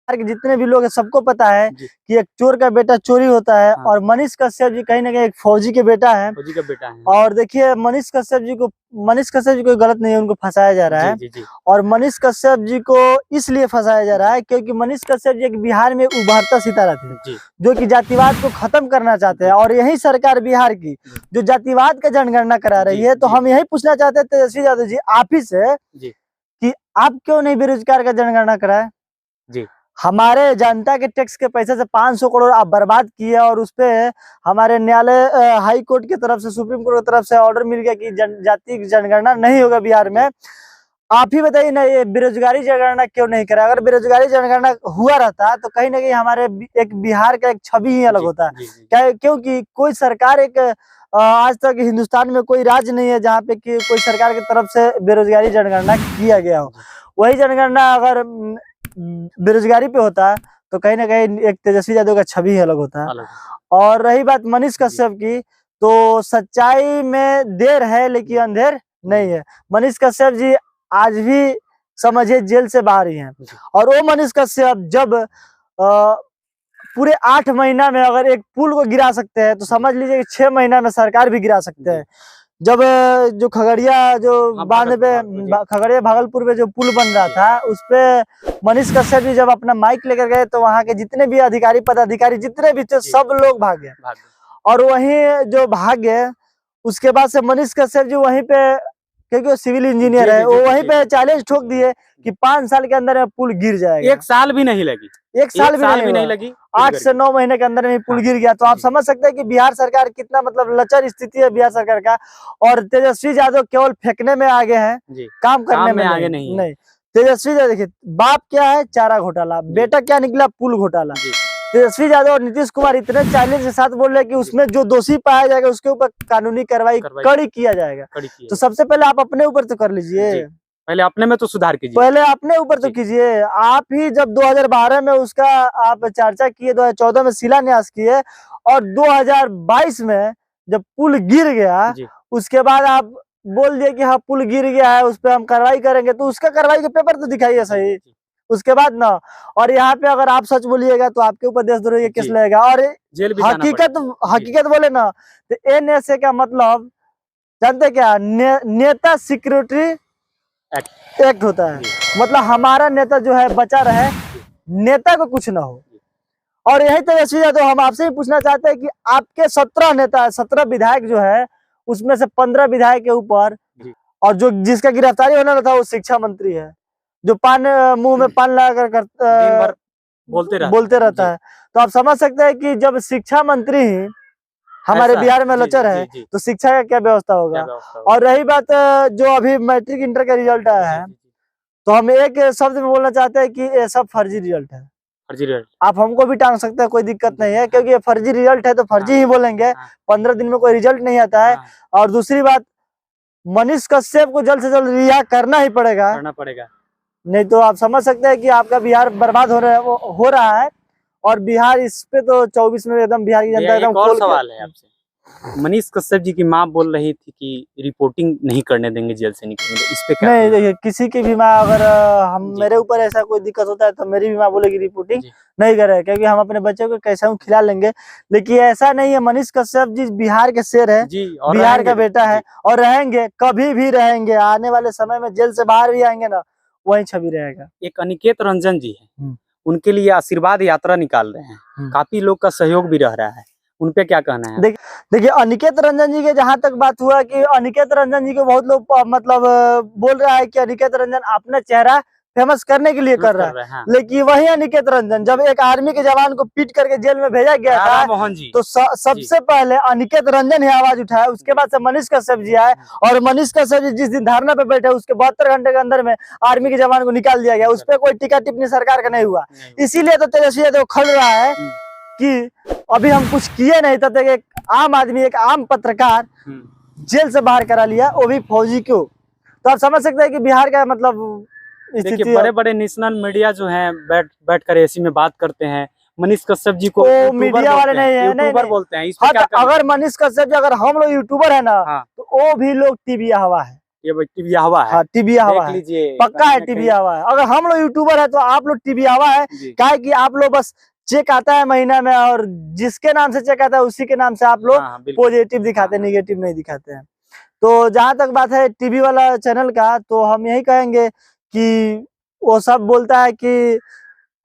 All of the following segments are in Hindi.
के जितने भी लोग हैं सबको पता है कि एक चोर का बेटा चोरी होता है। और मनीष कश्यप जी कहीं ना कहीं एक फौजी के बेटा है। और देखिए मनीष कश्यप जी कोई गलत नहीं है, उनको फंसाया जा रहा है। और मनीष कश्यप जी को इसलिए फंसाया जा रहा है क्योंकि मनीष कश्यप जी एक बिहार में उभरता सितारा थे जो कि जातिवाद को खत्म करना चाहते हैं। और यही सरकार बिहार की जो जातिवाद का जनगणना करा रही है। तो हम यही पूछना चाहते हैं तेजस्वी यादव जी आप ही से कि आप क्यों नहीं बेरोजगार का जनगणना कराए? हमारे जनता के टैक्स के पैसे से 500 करोड़ आप बर्बाद किए और उस पे हमारे न्यायालय हाई कोर्ट की तरफ से, सुप्रीम कोर्ट की तरफ से ऑर्डर मिल गया कि जाति जनगणना नहीं होगा बिहार में। आप ही बताइए ना, ये बेरोजगारी जनगणना क्यों नहीं करा? अगर बेरोजगारी जनगणना हुआ रहता तो कहीं ना कहीं हमारे एक बिहार का एक छवि ही अलग होता है। क्योंकि कोई सरकार आज तक हिंदुस्तान में कोई राज्य नहीं है जहाँ पे कि कोई सरकार की तरफ से बेरोजगारी जनगणना किया गया हो। वही जनगणना अगर बेरोजगारी पे होता है तो कहीं ना कहीं एक तेजस्वी यादव का छवि ही अलग होता है। और रही बात मनीष कश्यप की, तो सच्चाई में देर है लेकिन अंधेर नहीं है। मनीष कश्यप जी आज भी समझिए जेल से बाहर ही हैं। और वो मनीष कश्यप जब पूरे 8 महीना में अगर एक पुल को गिरा सकते हैं तो समझ लीजिए कि 6 महीना में सरकार भी गिरा सकते हैं। जब जो खगड़िया जो बांध पे खगड़िया भागलपुर में जो पुल बन रहा था उस पे मनीष कश्यप जी जब अपना माइक लेकर गए तो वहां के जितने भी अधिकारी पदाधिकारी जितने भी थे सब लोग भागे। और वहीं जो भागे उसके बाद से मनीष कश्यप जी वहीं पे, क्योंकि वो सिविल इंजीनियर है, वो वहीं पे चैलेंज ठोक दिए कि 5 साल के अंदर में पुल गिर जाएगा। 1 साल भी नहीं लगी, 1 साल भी नहीं लगी, 8 से 9 महीने के अंदर में पुल गिर गया। तो आप समझ सकते हैं कि बिहार सरकार कितना मतलब लचर स्थिति है बिहार सरकार का। और तेजस्वी यादव केवल फेंकने में आगे हैं, काम करने में आगे नहीं। तेजस्वी यादव देखिए बाप क्या है, चारा घोटाला, बेटा क्या निकला, पुल घोटाला। तेजस्वी यादव और नीतीश कुमार इतने चैलेंज के साथ बोल रहे हैं कि उसमें जो दोषी पाया जाएगा उसके ऊपर कानूनी कार्रवाई कड़ी किया जाएगा। तो सबसे पहले आप अपने ऊपर तो कर लीजिए, पहले अपने में तो सुधार कीजिए, पहले अपने ऊपर तो कीजिए। आप ही जब 2012 में उसका आप चर्चा किए, 2014 में शिलान्यास किए और 2022 में जब पुल गिर गया उसके बाद आप बोल दिए कि हाँ पुल गिर गया है उस पर हम कार्रवाई करेंगे। तो उसका कार्रवाई के पेपर तो दिखाइए सही उसके बाद ना। और यहाँ पे अगर आप सच बोलिएगा तो आपके ऊपर देशद्रोही का केस लगेगा और हकीकत बोले ना तो NSA का मतलब जानते क्या, नेता सिक्योरिटी एक्ट होता है। मतलब हमारा नेता जो है बचा रहे, नेता को कुछ ना हो। और यही तेजस्वी यादव हम आपसे ही पूछना चाहते हैं कि आपके 17 नेता 17 विधायक जो है उसमें से 15 विधायक के ऊपर, और जो जिसका गिरफ्तारी होना था वो शिक्षा मंत्री है जो मुंह में पान लगाकर बोलते रहता है। तो आप समझ सकते हैं कि जब शिक्षा मंत्री ही हमारे बिहार में लचर है तो शिक्षा का क्या व्यवस्था होगा। और रही बात जो अभी मैट्रिक इंटर का रिजल्ट आया है तो हम एक शब्द में बोलना चाहते हैं कि ये सब फर्जी रिजल्ट है। आप हमको भी टांग सकते हैं, कोई दिक्कत नहीं है, क्योंकि ये फर्जी रिजल्ट है तो फर्जी ही बोलेंगे। 15 दिन में कोई रिजल्ट नहीं आता है। और दूसरी बात, मनीष कश्यप को जल्द से जल्द रिहा करना ही पड़ेगा, नहीं तो आप समझ सकते हैं कि आपका बिहार बर्बाद हो रहा है। और बिहार इस पे तो 24 में एकदम बिहार की जनता एकदम सवाल है आपसे। मनीष कश्यप जी की माँ बोल रही थी कि रिपोर्टिंग नहीं करने देंगे जेल से निकलेंगे, इस पे क्या? नहीं देखिए, किसी की भी माँ अगर मेरे ऊपर ऐसा कोई दिक्कत होता है तो मेरी भी माँ बोलेगी रिपोर्टिंग नहीं करे, क्योंकि हम अपने बच्चों को कैसा हूँ खिला लेंगे। लेकिन ऐसा नहीं है, मनीष कश्यप जी बिहार के शेर है, बिहार का बेटा है और रहेंगे, कभी भी रहेंगे। आने वाले समय में जेल से बाहर भी आएंगे ना वही छवि रहेगा। एक अनिकेत रंजन जी है, उनके लिए आशीर्वाद यात्रा निकाल रहे हैं, काफी लोग का सहयोग भी रह रहा है, उन पे क्या कहना है? देखिए अनिकेत रंजन जी के जहां तक बात हुआ कि अनिकेत रंजन जी को बहुत लोग मतलब बोल रहा है कि अनिकेत रंजन अपना चेहरा फेमस करने के लिए कर रहा है। लेकिन वही अनिकेत रंजन जब एक आर्मी के जवान को पीट करके जेल में भेजा गया था तो सबसे पहले अनिकेत रंजन ही आवाज उठाया, उसके बाद से मनीष कश्यप जी आए। और मनीष कश्यप जी जिस दिन धरना पे बैठे उसके 72 घंटे के अंदर में आर्मी के जवान को निकाल दिया गया, उस पर कोई टीका टिप्पणी सरकार का नहीं हुआ। इसीलिए तो तेजस्वी यादव खल रहा है कि अभी हम कुछ किए नहीं, तब तक एक आम आदमी, एक आम पत्रकार जेल से बाहर करा लिया, वो भी फौजी क्यों। तो आप समझ सकते हैं कि बिहार का मतलब देखिए बड़े बड़े नेशनल मीडिया जो हैं बैठ कर ऐसी में बात करते हैं। मनीष कश्यप जी को मीडिया वाले नहीं है, यूट्यूबर बोलते हैं। अगर मनीष कश्यप जी, अगर हम लोग यूट्यूबर है ना तो वो भी लोग टीवी हवा है, ये भाई टीवी हवा है। हाँ टीवी हवा देख है, लीजिए पक्का है टीवी हवा है। अगर हम लोग यूट्यूबर है तो आप लोग टीवी हवा है, क्या है कि आप लोग बस चेक आता है महीना में, और जिसके नाम से चेक आता है उसी के नाम से आप लोग पॉजिटिव दिखाते हैं, नेगेटिव नहीं दिखाते हैं। तो जहां तक बात है टीवी वाला चैनल का, तो हम यही कहेंगे कि वो सब बोलता है कि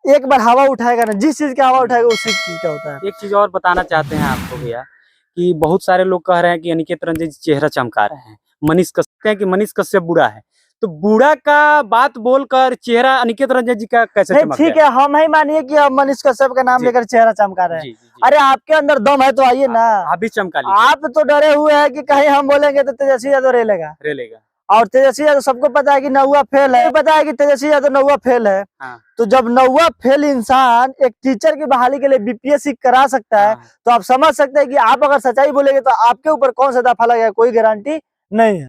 एक बार हवा उठाएगा ना, जिस चीज की हवा उठाएगा उसी चीज का होता है। एक चीज और बताना चाहते हैं आपको भैया, कि बहुत सारे लोग कह रहे हैं कि अनिकेत रंजन जी चेहरा चमका रहे हैं, मनीष कश्यप हैं कि मनीष कश्यप बुरा है, तो बूढ़ा का बात बोलकर चेहरा अनिकेत रंजन जी का कैसे चमक ठीक है, हम ही मानिए कि अब मनीष कश्यप का नाम लेकर चेहरा चमका रहे हैं। अरे आपके अंदर दम है तो आइए ना, आप भी चमका लीजिए। आप तो डरे हुए हैं कि कहीं हम बोलेंगे तो तेजस्वी यादव रेलेगा। और तेजस्वी यादव सबको पता है कि नौवा फेल है, पता है कि तेजस्वी यादव नौवा फेल है। तो जब नौवा फेल इंसान एक टीचर की बहाली के लिए बीपीएससी करा सकता है, तो आप समझ सकते हैं कि आप अगर सच्चाई बोलेंगे तो आपके ऊपर कौन सा दफा लगेगा, कोई गारंटी नहीं है।